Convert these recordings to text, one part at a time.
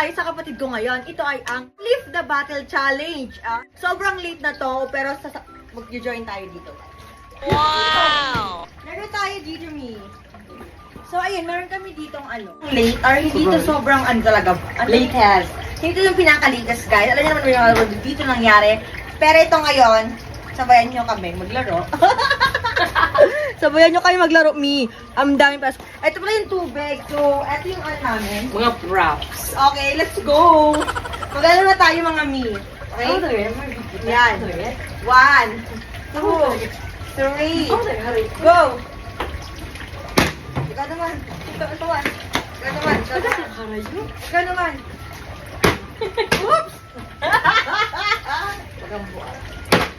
tayo sa kapatid ko ngayon. Ito ay ang Flip the Battle Challenge. Sobrang late na to, pero mag-join tayo dito. Wow! Laro tayo dito, me. So, ayun, meron kami ditong late, or hindi to sobrang talaga, latest. Hindi to yung pinakaligas, guys. Alam niyo naman may mga dito nangyari. Pero ito ngayon, sabayan niyo kami maglaro. Sabayan niyo kami maglaro, me. Ang dami pa. Ito pala yung tubig. So, ito yung namin. Mga props. Okay, let's go! Maglaro na tayo, mga me. Okay? Yan. 1, 2, 3, go! Ikaw naman. Ikaw naman. Ikaw naman. Ikaw naman. Oops!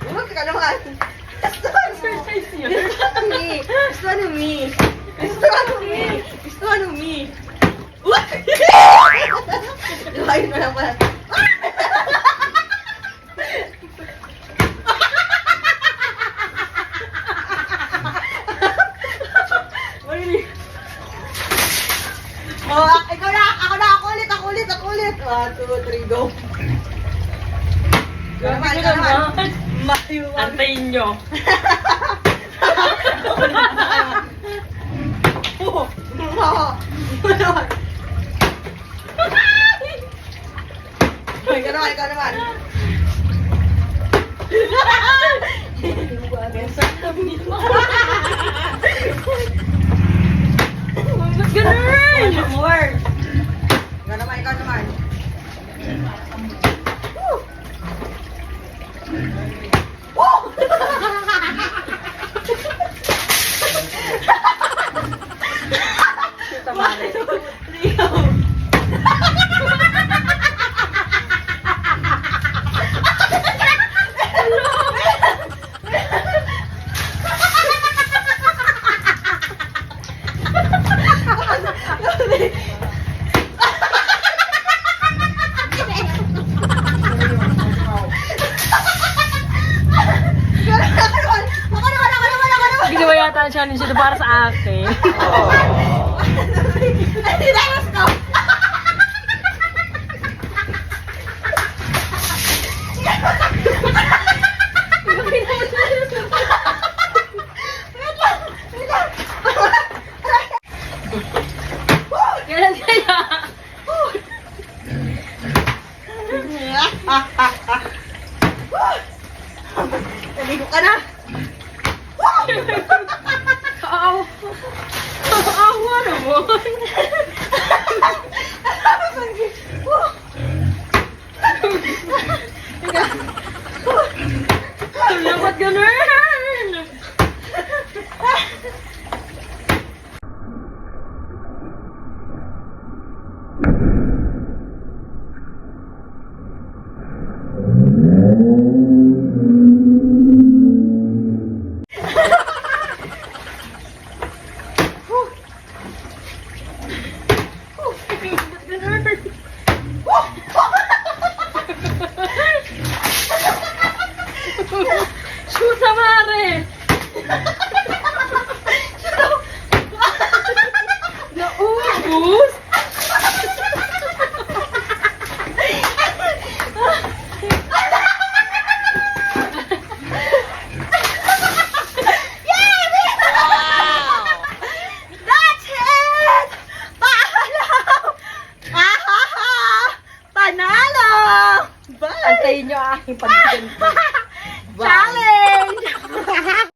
Oops, ikaw naman. Exercise yun. Gusto ano me? Gusto ano me? Gusto ano me? What? Ayun na lang pala. Oh, ikaw na! Ako ulit! 1, 2, 3, go! Grabe ka naman. Antayin nyo. Ikaw naman. Ganun! More. Ikaw naman. Tamari. Ginawa yata ang challenge ito para sa akin. Tinayos ko! Kailan kaya? Naligo ka na! Kaawa naman. Dapat ganun. Shoot, Mare! Naubos? That's it! Paalam! Panalo! Bye! Antayin nyo aking pagkakanta. Challenge!